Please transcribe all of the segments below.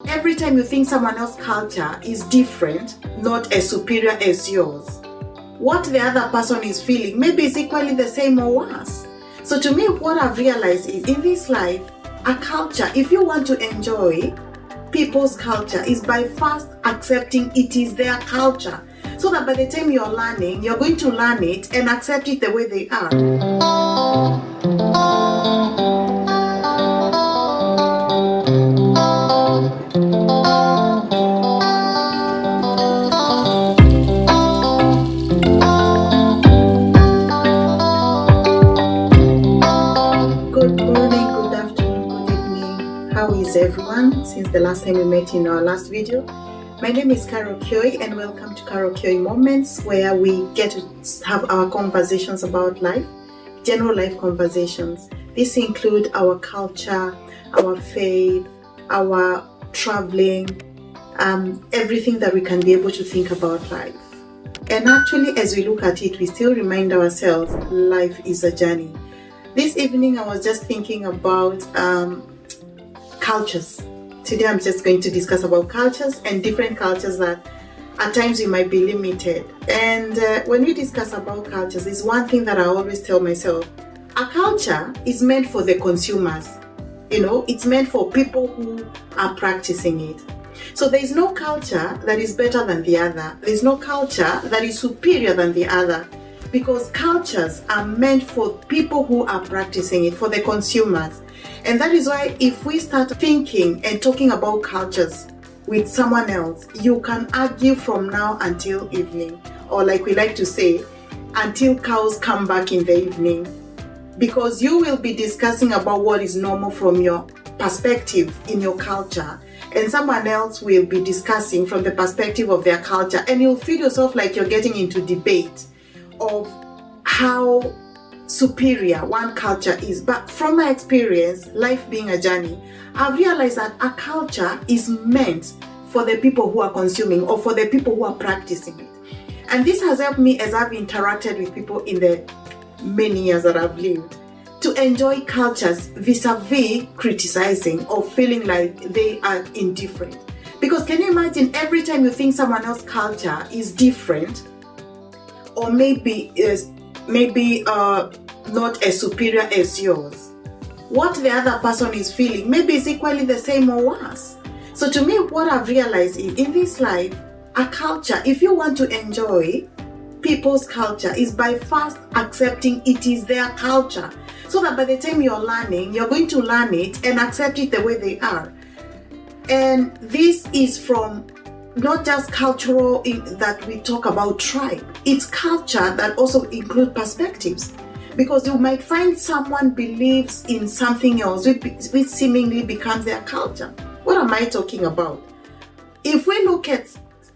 every time you think someone else's culture is different, not as superior as yours, what the other person is feeling maybe is equally the same or worse. So to me, what I've realized is in this life, a culture, if you want to enjoy people's culture, is by first accepting it is their culture. So that by the time you're learning, you're going to learn it and accept it the way they are. Everyone, since the last time we met in our last video. My name is Carol Kyoy and welcome to Carol Kyoy Moments, where we get to have our conversations about life, general life conversations. These include our culture, our faith, our traveling, everything that we can be able to think about life. And actually, as we look at it, we still remind ourselves life is a journey. This evening I was just thinking about cultures. Today I'm just going to discuss about cultures and different cultures that at times you might be limited. And when we discuss about cultures, there's one thing that I always tell myself: a culture is meant for the consumers. It's meant for people who are practicing it. So there is no culture that is better than the other. There is no culture that is superior than the other, because cultures are meant for people who are practicing it, for the consumers. And that is why if we start thinking and talking about cultures with someone else, you can argue from now until evening, or like we like to say, until cows come back in the evening, because you will be discussing about what is normal from your perspective in your culture, and someone else will be discussing from the perspective of their culture, and you'll feel yourself like you're getting into debate of how superior one culture is. But from my experience, life being a journey, I've realized that a culture is meant for the people who are consuming, or for the people who are practicing it. And this has helped me as I've interacted with people in the many years that I've lived, to enjoy cultures vis-a-vis criticizing or feeling like they are indifferent. Because can you imagine, every time you think someone else's culture is different, or maybe not as superior as yours, what the other person is feeling maybe is equally the same or worse. So to me, what I've realized is in this life, a culture, if you want to enjoy people's culture, is by first accepting it is their culture. So that by the time you're learning, you're going to learn it and accept it the way they are. And this is from not just cultural that we talk about tribe. It's culture that also includes perspectives, because you might find someone believes in something else which seemingly becomes their culture. What am I talking about? If we look at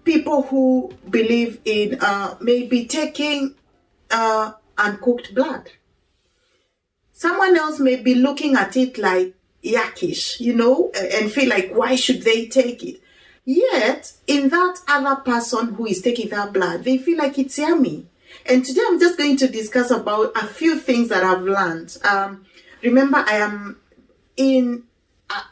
people who believe in maybe taking uncooked blood, someone else may be looking at it like yuckish, and feel like, why should they take it? Yet, in that other person who is taking that blood, they feel like it's yummy. And today I'm just going to discuss about a few things that I've learned. Remember, I am in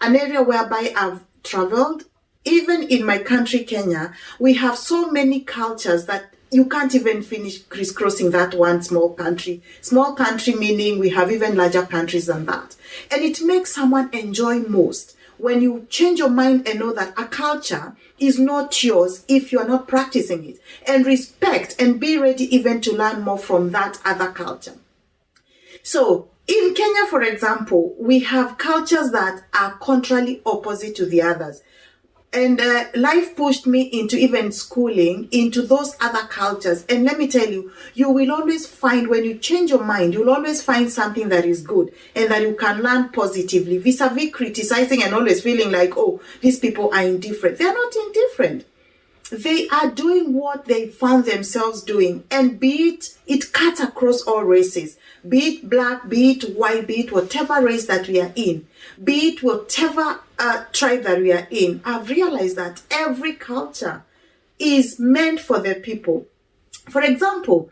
an area whereby I've traveled. Even in my country, Kenya, we have so many cultures that you can't even finish crisscrossing that one small country. Small country meaning we have even larger countries than that. And it makes someone enjoy most when you change your mind and know that a culture is not yours if you're not practicing it, and respect and be ready even to learn more from that other culture. So in Kenya, for example, we have cultures that are contrarily opposite to the others. And life pushed me into even schooling into those other cultures. And let me tell you, you will always find, when you change your mind, you'll always find something that is good and that you can learn positively, vis-a-vis criticizing and always feeling like, oh, these people are indifferent. They are not indifferent. They are doing what they found themselves doing. And be it cuts across all races. Be it black, be it white, be it whatever race that we are in, be it whatever tribe that we are in. I've realized that every culture is meant for the people. For example,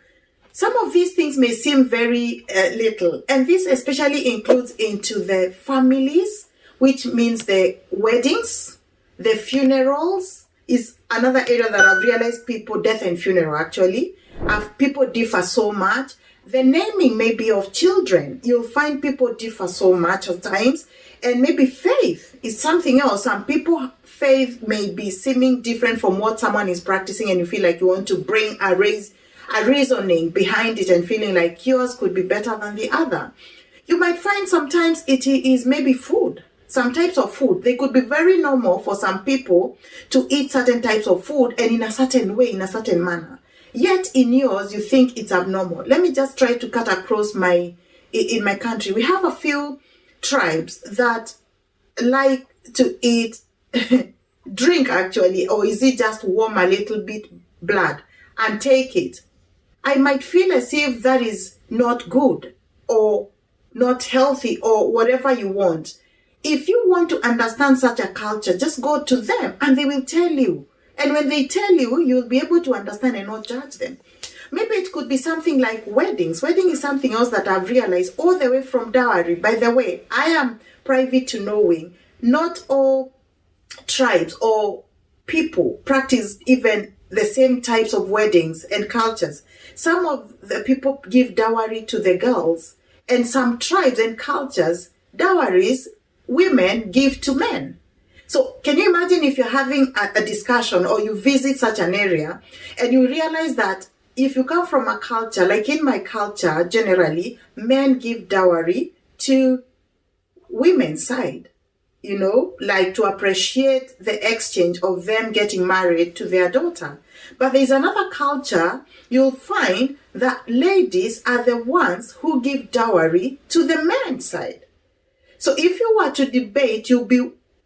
some of these things may seem very little, and this especially includes into the families, which means the weddings, The funerals is another area that I've realized people, death and funeral actually, people differ so much. The naming maybe of children, you'll find people differ so much at times. And maybe faith is something else. Some people, faith may be seeming different from what someone is practicing, and you feel like you want to bring a reasoning behind it and feeling like yours could be better than the other. You might find sometimes it is maybe food. Some types of food, they could be very normal for some people to eat certain types of food and in a certain way, in a certain manner. Yet in yours, you think it's abnormal. Let me just try to cut across in my country. We have a few tribes that like to eat, drink actually, or is it just warm a little bit blood and take it. I might feel as if that is not good or not healthy or whatever you want. If you want to understand such a culture, just go to them and they will tell you. And when they tell you, you'll be able to understand and not judge them. Maybe it could be something like weddings. Wedding is something else that I've realized all the way from dowry. By the way, I am privy to knowing not all tribes or people practice even the same types of weddings and cultures. Some of the people give dowry to the girls, and some tribes and cultures, dowries, women give to men. So can you imagine if you're having a discussion or you visit such an area and you realize that if you come from a culture, like in my culture, generally, men give dowry to women's side, like to appreciate the exchange of them getting married to their daughter. But there's another culture, you'll find that ladies are the ones who give dowry to the men's side. So if you were to debate,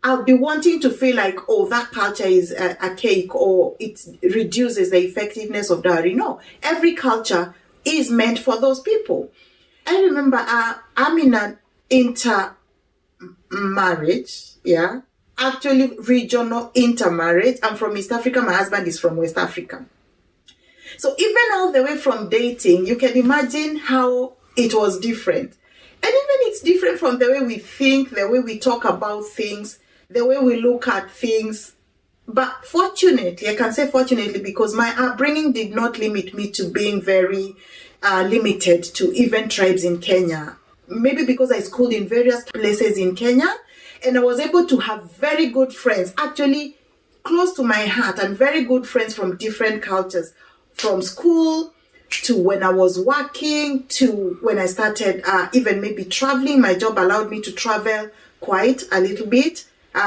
I'll be wanting to feel like, oh, that culture is a cake or it reduces the effectiveness of dowry. No, every culture is meant for those people. I remember I'm in an intermarriage, actually regional intermarriage. I'm from East Africa, my husband is from West Africa. So even all the way from dating, you can imagine how it was different. And even it's different from the way we think, the way we talk about things, the way we look at things. But fortunately, I can say fortunately, because my upbringing did not limit me to being very limited to even tribes in Kenya. Maybe because I schooled in various places in Kenya, and I was able to have very good friends, actually close to my heart, and very good friends from different cultures, from school to when I was working, to when I started even maybe traveling. My job allowed me to travel quite a little bit,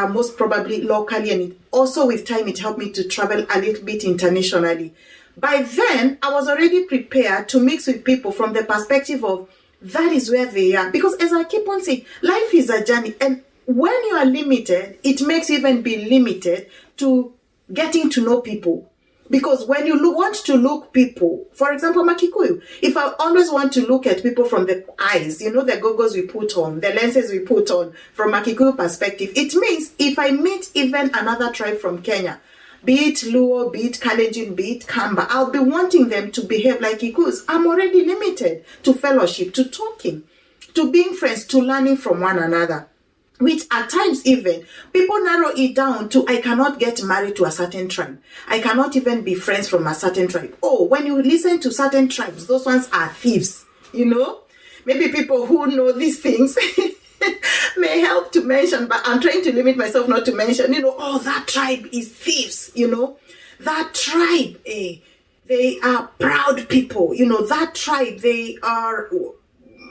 most probably locally, and also with time it helped me to travel a little bit internationally. By then, I was already prepared to mix with people from the perspective of that is where they are. Because as I keep on saying, life is a journey, and when you are limited, it makes you even be limited to getting to know people. Because when you want to look people, for example, Makikuyu, if I always want to look at people from the eyes, the goggles we put on, the lenses we put on, from Makikuyu perspective, it means if I meet even another tribe from Kenya, be it Luo, be it Kalenjin, be it Kamba, I'll be wanting them to behave like Kikuyus. I'm already limited to fellowship, to talking, to being friends, to learning from one another. Which at times even, people narrow it down to, I cannot get married to a certain tribe. I cannot even be friends from a certain tribe. Oh, when you listen to certain tribes, those ones are thieves, Maybe people who know these things may help to mention, but I'm trying to limit myself not to mention, oh, that tribe is thieves, That tribe, they are proud people, That tribe, they are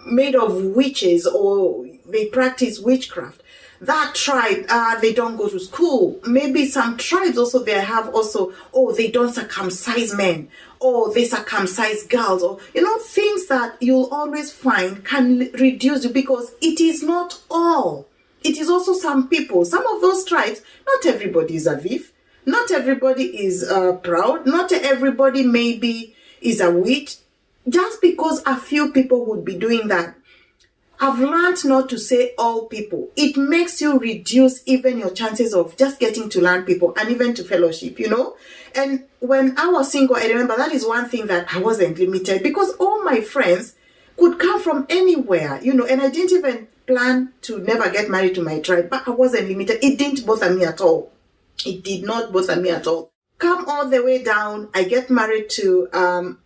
made of witches or they practice witchcraft. That tribe, they don't go to school. Maybe some tribes also, they have also, they don't circumcise men, or they circumcise girls, or, things that you'll always find can reduce you, because it is not all. It is also some people. Some of those tribes, not everybody is a thief. Not everybody is proud. Not everybody maybe is a witch. Just because a few people would be doing that, I've learned not to say all people. It makes you reduce even your chances of just getting to learn people and even to fellowship, And when I was single, I remember that is one thing that I wasn't limited, because all my friends could come from anywhere, and I didn't even plan to never get married to my tribe, but I wasn't limited. It didn't bother me at all. It did not bother me at all. Come all the way down, I get married to an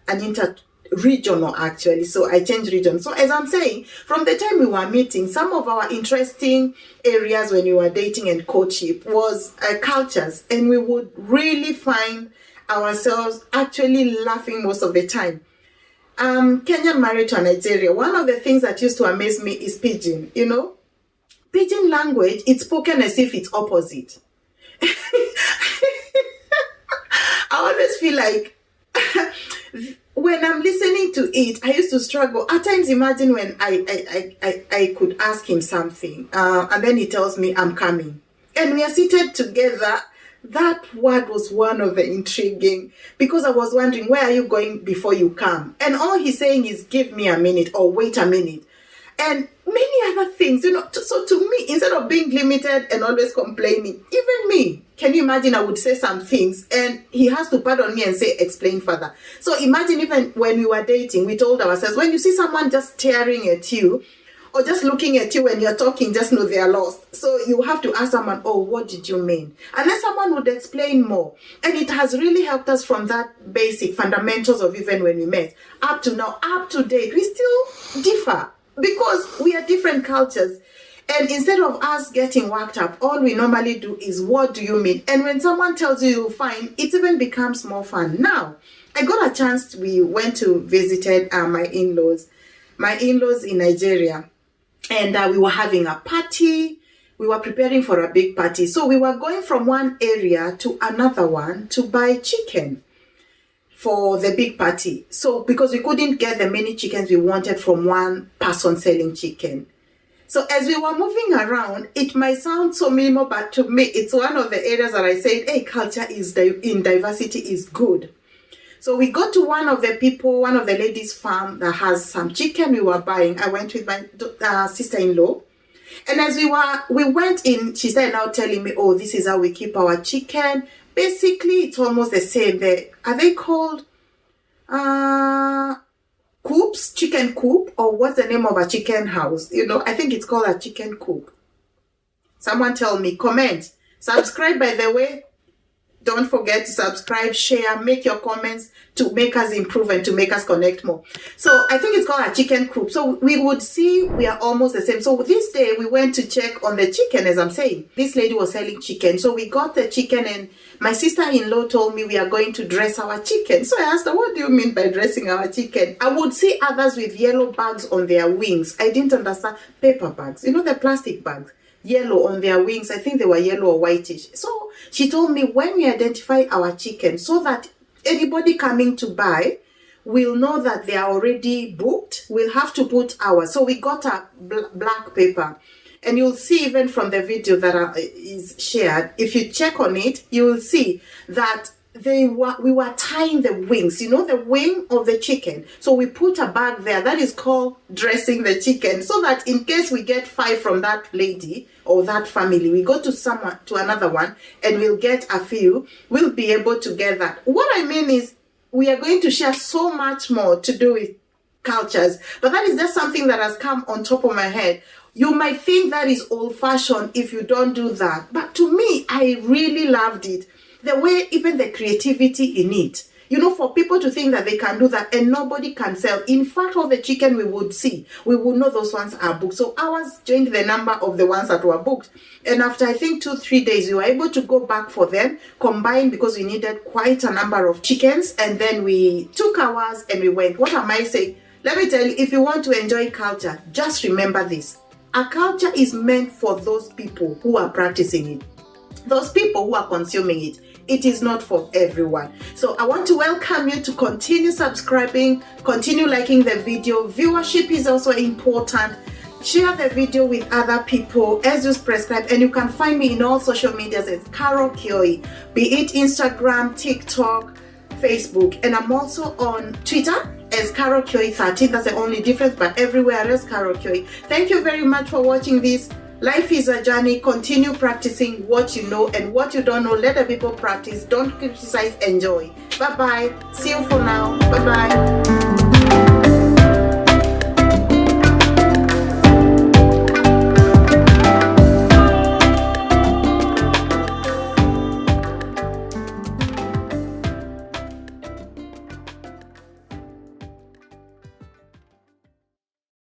inter-regional actually, so I changed region. So as I'm saying, from the time we were meeting, some of our interesting areas when we were dating and courtship was cultures, and we would really find ourselves actually laughing most of the time. Kenyan married to Nigeria. One of the things that used to amaze me is pidgin. Pidgin language, it's spoken as if it's opposite. I always feel like when I'm listening to it, I used to struggle. At times, imagine when I could ask him something, and then he tells me, I'm coming. And we are seated together. That word was one of the intriguing, because I was wondering, where are you going before you come? And all he's saying is, give me a minute or wait a minute. And many other things, so to me, instead of being limited and always complaining, even me, can you imagine I would say some things and he has to pardon me and say, explain further. So imagine even when we were dating, we told ourselves, when you see someone just staring at you or just looking at you when you're talking, just know they are lost. So you have to ask someone, oh, what did you mean? And then someone would explain more. And it has really helped us from that basic fundamentals of even when we met. Up to now, up to date, we still differ because we are different cultures. And instead of us getting worked up, all we normally do is, what do you mean? And when someone tells you, fine, it even becomes more fun. Now, I got a chance, we went to visited my in-laws in Nigeria. And we were having a party. We were preparing for a big party. So we were going from one area to another one to buy chicken for the big party. So because we couldn't get the many chickens we wanted from one person selling chicken. So as we were moving around, it might sound so minimal, but to me, it's one of the areas that I said, hey, culture in diversity is good. So we got to one of the ladies' farm that has some chicken we were buying. I went with my sister-in-law. And as we went in, she started now telling me, oh, this is how we keep our chicken. Basically, it's almost the same. Are they called coops, chicken coop, or what's the name of a chicken house? I think it's called a chicken coop. Someone tell me, comment, subscribe, by the way. Don't forget to subscribe, share, make your comments to make us improve and to make us connect more. So I think it's called a chicken coop. So we would see we are almost the same. So this day we went to check on the chicken, as I'm saying. This lady was selling chicken. So we got the chicken and my sister-in-law told me we are going to dress our chicken. So I asked her, what do you mean by dressing our chicken? I would see others with yellow bags on their wings. I didn't understand. Paper bags, the plastic bags. Yellow on their wings. I think they were yellow or whitish. So she told me, when we identify our chicken, so that anybody coming to buy will know that they are already booked, we'll have to put ours. So we got a black paper. And you'll see even from the video that is shared, if you check on it, you will see that we were tying the wings, the wing of the chicken. So we put a bag there that is called dressing the chicken, so that in case we get 5 from that lady or that family, we go to another one and we'll get a few, we'll be able to get that. What I mean is, we are going to share so much more to do with cultures, but that is just something that has come on top of my head. You might think that is old-fashioned if you don't do that, but to me, I really loved it. The way, even the creativity in it, for people to think that they can do that and nobody can sell. In fact, all the chicken we would see, we would know those ones are booked. So ours joined the number of the ones that were booked. And after, I think, 2-3 days, we were able to go back for them, combined, because we needed quite a number of chickens. And then we took ours and we went. What am I saying? Let me tell you, if you want to enjoy culture, just remember this. A culture is meant for those people who are practicing it, those people who are consuming it. It is not for everyone. So I want to welcome you to continue subscribing, continue liking the video. Viewership is also important. Share the video with other people as you prescribe, and you can find me in all social medias as Carol Kioi, be it Instagram, TikTok, Facebook, and I'm also on Twitter as Carol Kioi 13. That's the only difference, but everywhere else Carol Kioi. Thank you very much for watching this. Life is a journey. Continue practicing what you know, and what you don't know, let the people practice. Don't criticize, enjoy. Bye-bye. See you for now. Bye-bye.